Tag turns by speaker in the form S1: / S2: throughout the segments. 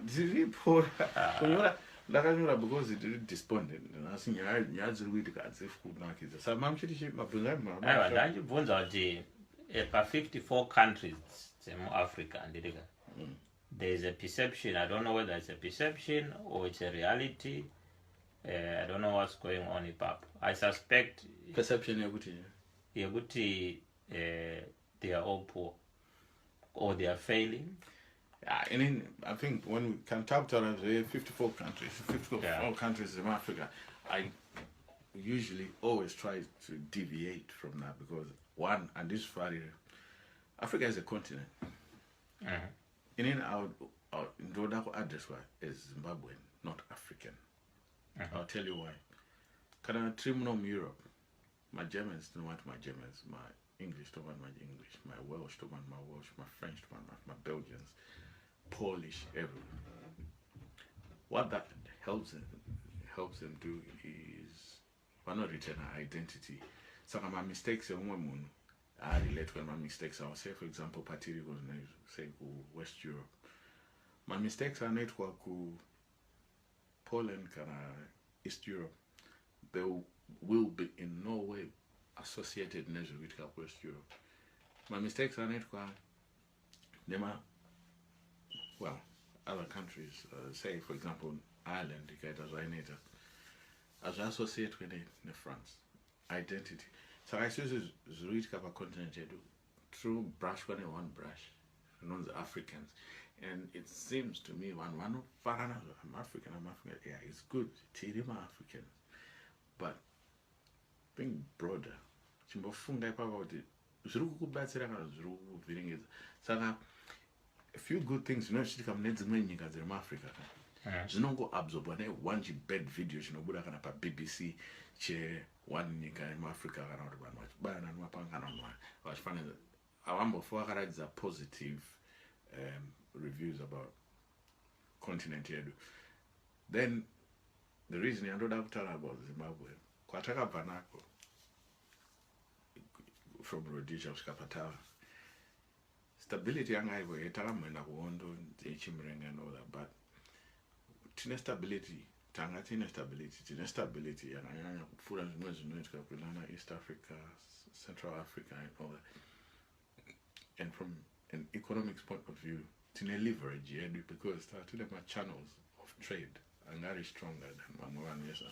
S1: dziripo kunyora ndakanyora because it really despondent asi nyaya dziri kuitika hadzisi kunakidza saka mamuchiti mabvunzo
S2: aiwa ndachibvunza kuti pa54 countries dzemuafrica handirika there is a perception. I don't know whether it's a perception or it's a reality. I don't know what's going on in PAP. I suspect
S1: perception
S2: yekuti they are all poor or they are failing.
S1: Yeah, and then I think when we can talk about 54 countries in Africa, I usually always try to deviate from that because one, and this Friday, Africa is a continent. And then our address is Zimbabwean, not African. I'll tell you why. Can I trim from Europe? My Germans don't want my Germans, my English don't want my English, my Welsh don't want my Welsh, my French don't want my Belgians, Polish, everyone. What that helps them do is one of return identity. So my mistakes are one. I relate when my mistakes are. Say for example, Patiri was say West Europe. My mistakes are not to Poland, East Europe. They will be in no way associated with West Europe. My mistakes are not well, other countries. Say for example, Ireland, as associated with France. Identity. So I suppose it's really a continent through brush one brush, known as Africans. And it seems to me I'm African, yeah, it's good, I'm African. But being broader, a few good things, Africa. Zinongo absorb one bed video chinobuda kana pa BBC che one nika in Africa kana bana nwapanga nwa wachifana awambo fwakaradza positive reviews about continent yedu. Then the reason yandoda kutala about Zimbabwe kwatakabva nako from Rhodesia kusvika Patara, stability yanga ivo yatakamboenda kuhondo echimrenga and all that, but tine stability yakanyanya kupfuura zvimwe zvinoitika kulana East Africa, Central Africa and all that. And from an economics point of view, tine leverage yedu because tine channels of trade are very stronger than vamwe vanhu vese.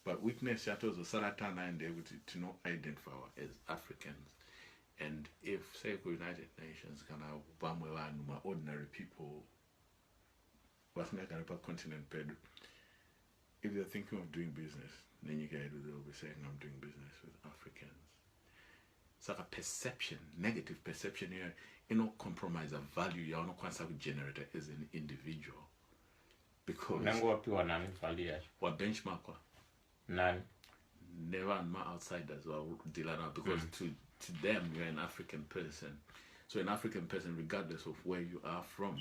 S1: But weakness yatozosara tanaende kuti tino identify as Africans. And if say ku United Nations kana vamwe vanhu ordinary people continent pedu, if they're thinking of doing business, then they'll be saying I'm doing business with Africans. It's like a perception, negative perception here. Compromise a value you don't generate as an individual. Because what benchmark?
S2: None.
S1: Never and my outsiders or deal around because to them you're an African person. So an African person, regardless of where you are from.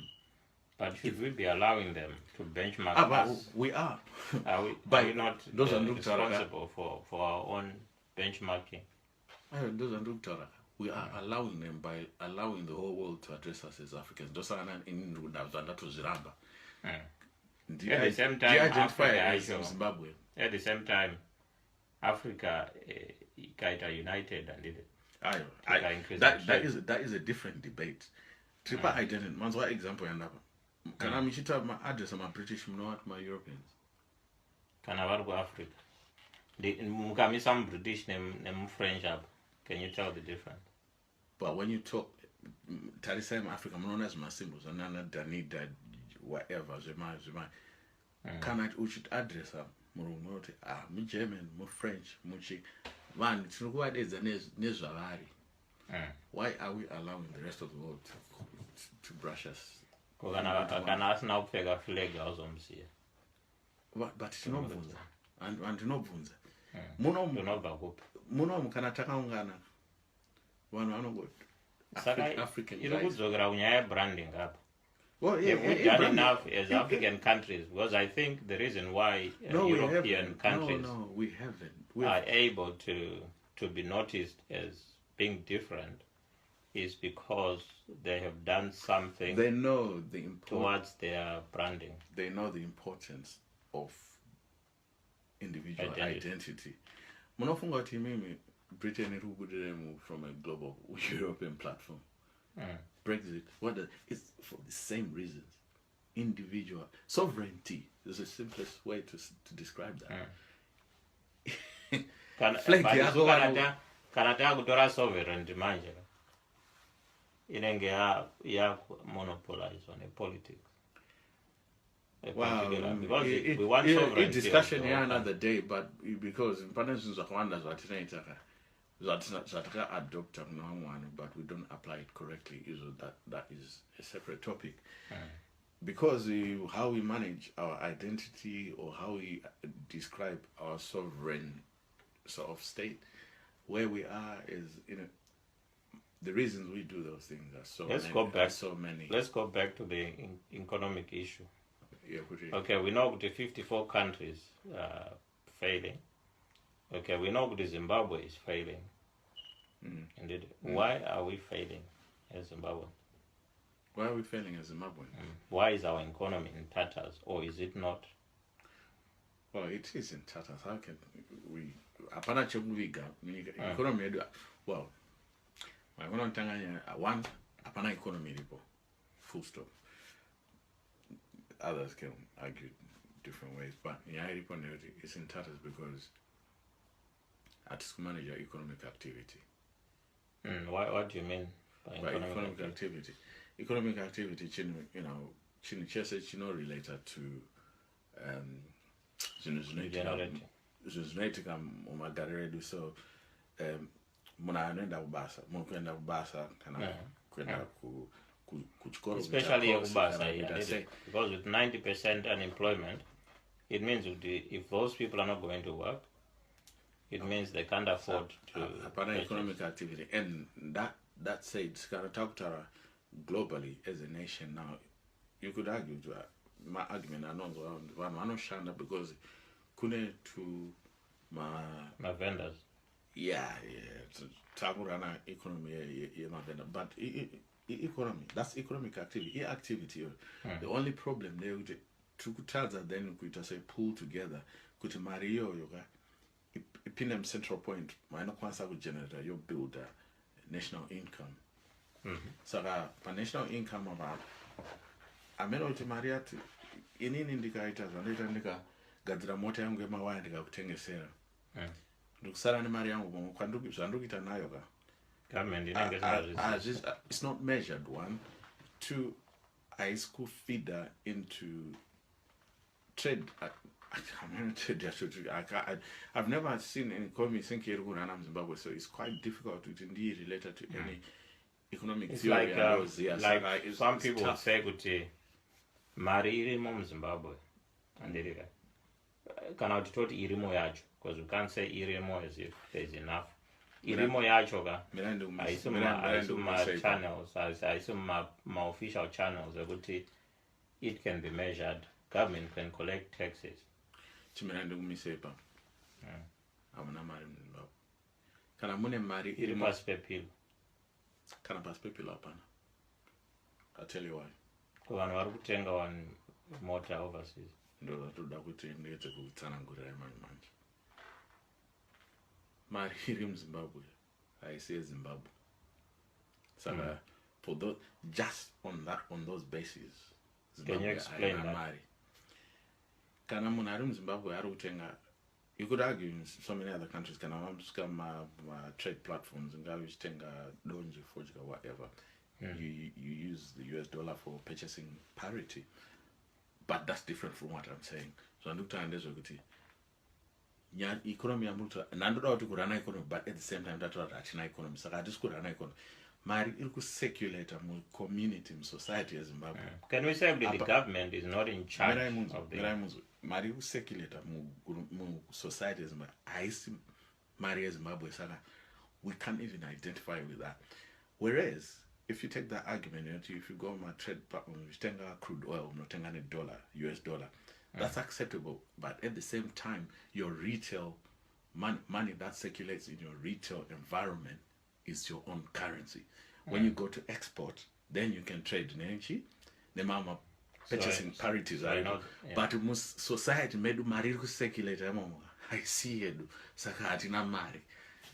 S2: But should we be allowing them to benchmark us?
S1: We are.
S2: Are we not responsible for our own benchmarking?
S1: We are allowing them by allowing the whole world to address us as Africans.
S2: At the same time,
S1: Zimbabwe.
S2: At the same time, Africa united and did it.
S1: That is a different debate. Triple identity. Man's what example and can I address my British, my Europeans?
S2: Can I go Africa? The some British name French up. Can you tell the difference?
S1: But when you talk Tarisam Africa, known as my symbols, and Danida, whatever, can I should address them? Me German, me French, me Czech. Man, it's not what is the Nezalari. Why are we allowing the rest of the world to brush us?
S2: But it's not
S1: Vunza. And no Vunza. Muno mukanataka ungana.
S2: African. Branding up.
S1: Well, yeah,
S2: we've done enough as African countries, because I think the reason why European countries
S1: we haven't.
S2: Are able to be noticed as being different is because they have done something
S1: They know
S2: towards their branding.
S1: They know the importance of individual identity. Munofunga kuti mimi Britain iri kubudira from a global European platform. Brexit, it's for the same reasons. Individual sovereignty is the simplest way to describe that.
S2: Kana takutora sovereignty manje inenge ya monopolize on a politics.
S1: Wow,
S2: because we want sovereignty.
S1: Discussion here another day, but because in partnership zakawanda zvataka adopt one, but we don't apply it correctly. That is a separate topic. Because how we manage our identity or how we describe our sovereign sort of state, where we are is the reasons we do those things are so many.
S2: Let's go back to the economic issue.
S1: Yeah,
S2: okay, we know the 54 countries failing. Okay, we know the Zimbabwe is failing. Indeed. Why are we failing as Zimbabwe?
S1: Why are we failing as Zimbabwe?
S2: Why is our economy in tatters, or is it not?
S1: Well, it is in tatters. How can we? Apana chekuviga economy. Well, my one apana economy ripo. Full stop. Others can argue different ways, but it's in tatters because at manage your economic activity.
S2: What do you mean by
S1: economic activity? Economic activity, related to so
S2: especially because with 90% unemployment, it means if those people are not going to work, it means they can't afford to
S1: economic activity. And that said, Skaratakutara globally as a nation now, you could argue my argument I know one shanda because kune to
S2: my vendors.
S1: Yeah. Takurana economy my vendor. But economy, that's economic activity. Activity. The only problem there with Tukutaza then could say pull together, could marry yoga. Ipinem central point, minor kwanza would generate your build national income. So the national income about ameno timaria in indicators and later nika gadra mota yangu ema waya ndika kutengesera. Ndukusara ni mari yangu kwandukita nayo ka. It's not measured. 1, 2, I school feeder into trade. I've never seen any economy think in Zimbabwe, so it's quite difficult to indeed related to any economic
S2: it's
S1: theory.
S2: Like some people would say, mari irimo muZimbabwe and kana kuti irimo yacho, because we can't say irimo as if there's enough. Irimo yacho ka aisuma channels, aisuma official channels ukuthi it can be measured. Government can collect taxes.
S1: Chimirande kumisepa. Amuna mari muZimbabwe. Kana mune mari
S2: iri pasipepilo.
S1: Kana pasipepilo hapana. I'll tell you why.
S2: Vanhu vari kutenga one motor overseas.
S1: Ndo vatoda kuti ndiyete kutsanangurira manje. Mari iri muZimbabwe. I say Zimbabwe. So for those, just on those bases, Zimbabwe,
S2: can you explain that?
S1: Mari. Kana munhu ari muZimbabwe ari kutenga, you could argue in so many other countries kana vamsvika trade platforms ngavechitenga donje fodya whatever. You use the US dollar for purchasing parity, but that's different from what I'm saying. So andikutaura ndezvekuti economy yamuto nandoda kuti kurana economy, but at the same time ndataura kuti hatina economy, saka hatisi kurana economy. Mari iri kucirculate mu community, mu society yeZimbabwe.
S2: Can we say that the government is not in charge of the...
S1: Mari kucirculate mu society yeZimbabwe. Haisi mari yeZimbabwe, saka we can't even identify with that. Whereas, if you take that argument, if you go on a trade platform, you take crude oil, not take a dollar, US dollar, that's acceptable. But at the same time, your retail money that circulates in your retail environment is your own currency. When you go to export, then you can trade energy. The mama purchasing parities are not. But society medu mari iri kusekileta imomo. I see yedu. Saka hatina mari.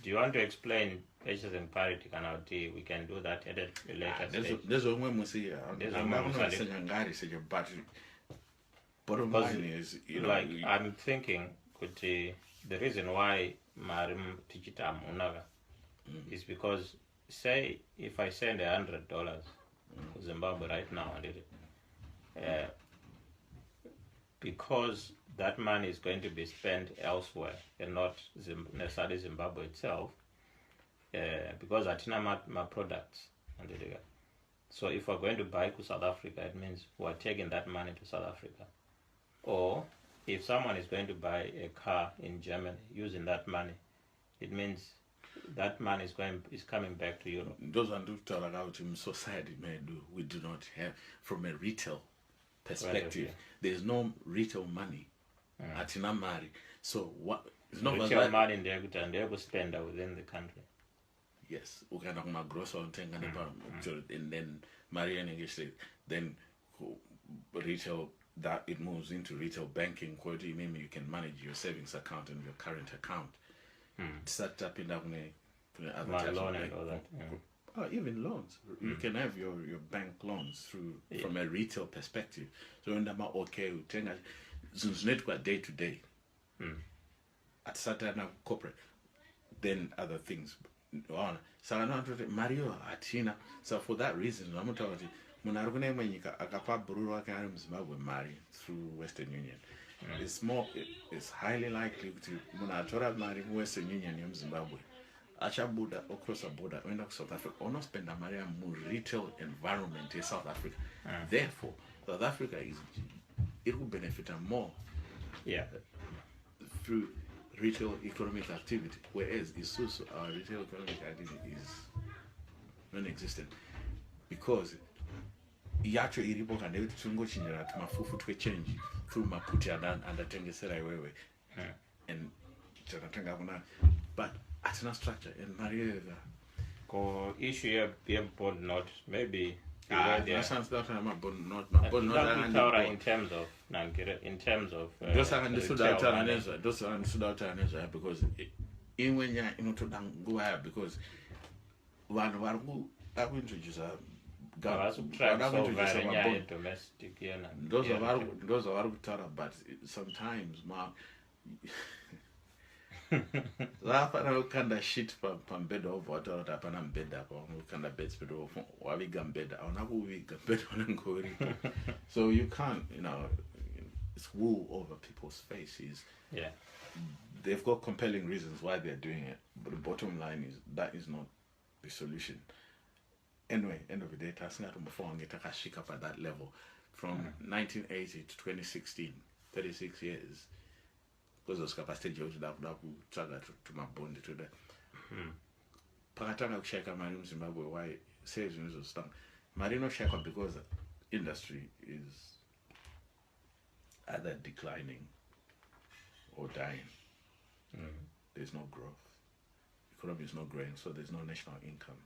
S2: Do you want to explain purchasing parity? We can do that at a later stage.
S1: There's a woman see. I'm not saying but bottom line is,
S2: I'm thinking, the reason why Marim Tichitam Unaga is because, say, if I send $100 to Zimbabwe right now, because that money is going to be spent elsewhere and not necessarily Zimbabwe itself, because Atina my products. So if we're going to buy to South Africa, it means we're taking that money to South Africa. Or if someone is going to buy a car in Germany using that money, it means that money is coming back to Europe.
S1: Those are about society may do. We do not have, from a retail perspective, there's no retail money. Atina mari. So what? It's not
S2: retail money in and they will spend within the country.
S1: Yes, we can have gross on and then Marian English, then retail, that it moves into retail banking. Maybe you can manage your savings account and your current account. Start tapping down
S2: other loan and all that.
S1: Oh, even loans. You can have your bank loans from a retail perspective. So when I'm okay, day to day. At certain corporate, then other things. Mario Atina. So for that reason, I'm talking Zimbabwe marry through Western Union. It's highly likely to marry Western Union in Zimbabwe. Acha border or cross a border end up South Africa or not spend a Maria retail environment in South Africa. Therefore, South Africa it will benefit more through retail economic activity, whereas Isuzu, our retail economic activity is non-existent because yacho iripo kana kuti tungochinjira tumafufu twechange through maputi andatengesera iwewe and takatanga kuna but atina structure and marieva
S2: ko issue ya board note maybe
S1: sounds that I'm a board note
S2: in terms of
S1: those are understood out because in when you go because one introduce
S2: domestic
S1: those are but sometimes lapha kind of shit pambeda ovota kuti hapana mbeda apa unokanda beds pero waviga mbeda hauna kuviga mbeda unenge uripo so you can't it's wool over people's faces. They've got compelling reasons why they're doing it, but the bottom line is that is not the solution. Anyway, end of the day, Tasngatumafong up at that level from 1980 to 2016, 36 years. Because those capacity jobs that to my bond to the Pakatanga Shaka Marino Zimbabwe, why says news of stung. Marino Shaka because the industry is either declining or dying. There's no growth. Economy is not growing, so there's no national income.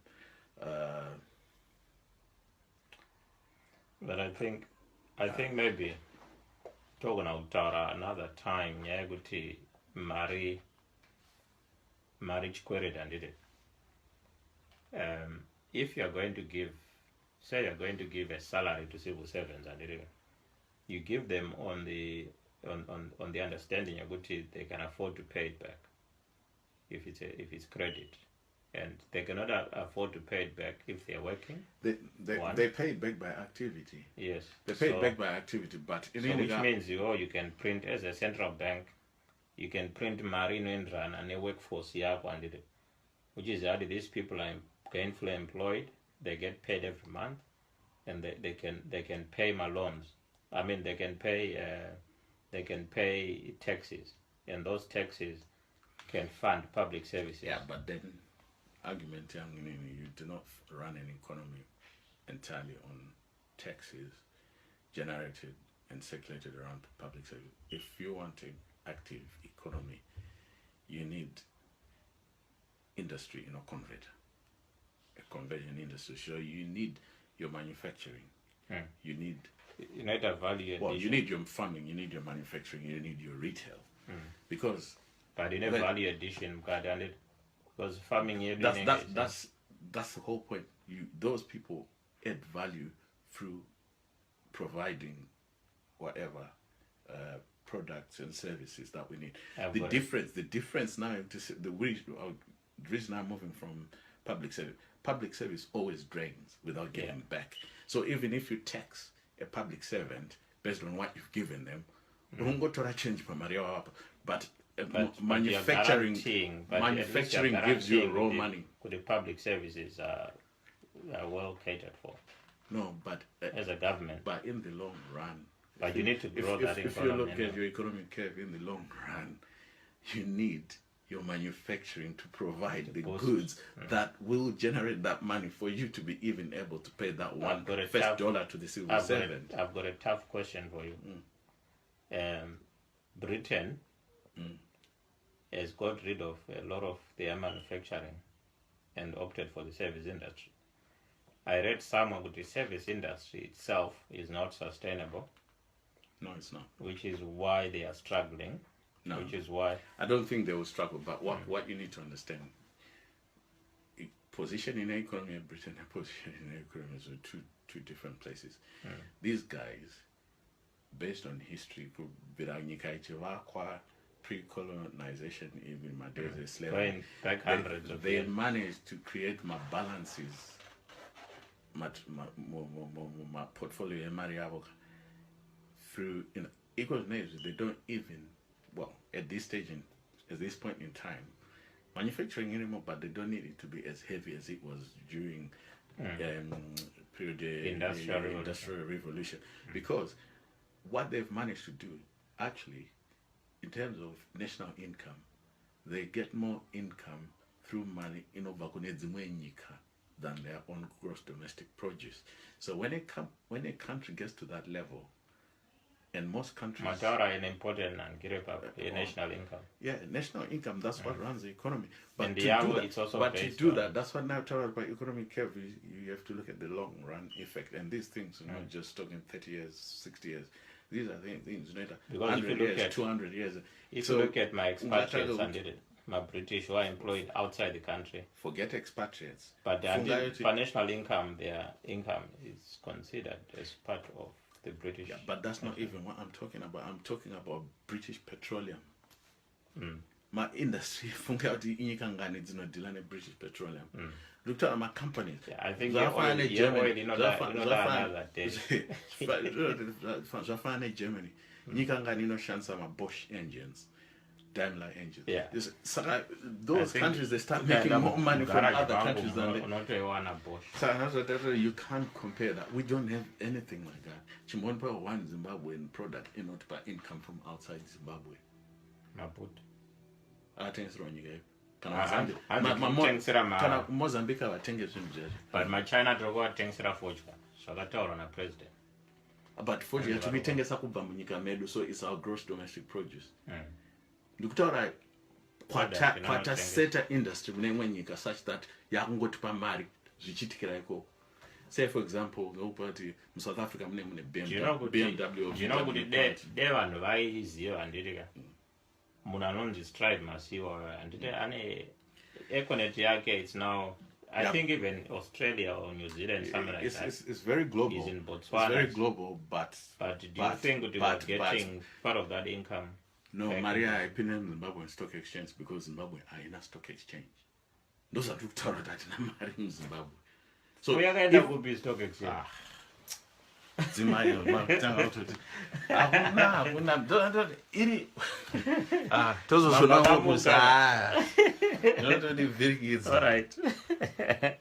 S2: But I think maybe talking about another time, Yaguti marriage queried and did it. If you're going to give a salary to civil servants and it, you give them on the understanding they can afford to pay it back if it's credit, and they cannot afford to pay it back if they're working.
S1: They pay it back by activity.
S2: Yes,
S1: they pay it back by activity, but
S2: which means you can print as a central bank, you can print Marino Indran and a workforce which is how these people are gainfully employed. They get paid every month, and they can pay my loans. I mean, they can pay taxes, and those taxes can fund public services.
S1: Yeah, but then argument, you do not run an economy entirely on taxes generated and circulated around public service. If you want an active economy, you need industry, convert. a conversion industry. So you need your manufacturing. You need
S2: value addition.
S1: well, you need your farming, you need your manufacturing, you need your retail. Because
S2: but in a value addition, because farming
S1: that's the whole point. Those people add value through providing whatever products and services that we need. The difference now, the reason I'm moving from public service always drains without getting back. So even if you tax a public servant based on what you've given them, you won't go to that change for Maria, but manufacturing gives you raw money.
S2: The public services are well catered for.
S1: No, but
S2: as a government.
S1: But in the long run,
S2: but you need to grow that
S1: if you look at your economic curve in the long run, you need your manufacturing to provide the goods that will generate that money for you to be even able to pay that $1 to the civil servant.
S2: I've got a tough question for you. Britain has got rid of a lot of their manufacturing and opted for the service industry. I read somewhere that the service industry itself is not sustainable.
S1: No, it's not.
S2: Which is why they are struggling.
S1: No.
S2: Which is why
S1: I don't think they will struggle. But what you need to understand, position in the economy in Britain and position in the economy are two different places. These guys, based on history, pre-colonization, even my days as slavery,
S2: back hundreds of
S1: they
S2: years.
S1: managed to create my balances, my portfolio in through equal names. They don't even, well, at this point in time, manufacturing anymore, but they don't need it to be as heavy as it was during industrial revolution. Because what they've managed to do, actually, in terms of national income, they get more income through money in than their own gross domestic produce. So when a country gets to that level, and most countries
S2: an important national income.
S1: Yeah, national income, that's what runs the economy. But
S2: and
S1: to do that, that's what now talking about economic curve, you have to look at the long run effect. And these things are not just talking 30 years, 60 years. These are things later. 100 years, 200 years.
S2: If you look at my expatriates and my British who are employed outside the country.
S1: Forget expatriates.
S2: But for national income, their income is considered as part of the British.
S1: Yeah, but that's not even what I'm talking about. I'm talking about British Petroleum. My industry, it's not dealing with British Petroleum. Look at my companies.
S2: Yeah, I think Germany.
S1: Germany. My Bosch engines, Daimler engines.
S2: Yeah.
S1: Those countries, they start making more money from other countries than they. So you can't compare that. We don't have anything like that. Chimbonpa one Zimbabwean product in order to income from outside Zimbabwe. Mozambique
S2: but my China drogo atengera fojka zvakataurwa na president.
S1: But fojka tibitengesa kubva munyika medu, so it's our gross domestic produce. Ndikutaura kwata seta industry mune nyika such that yakungotipa mari zvichitikira ikoko. Say for example, nobody in South Africa mune BMW.
S2: You know kuti de vanhu vaiziva handiti ka. Munhu anonzi Stride Masiyiwa handiti ane econet yake, it's now I think even Australia or New Zealand, something like that.
S1: It's very global.
S2: It's in Botswana.
S1: It's very global, but
S2: do you think we are getting part of that income?
S1: No, Maria, I pin in Zimbabwe Stock Exchange because Zimbabwe are in a stock exchange. Those are two that are in Zimbabwe.
S2: So we are going to be stock exchange.
S1: All right.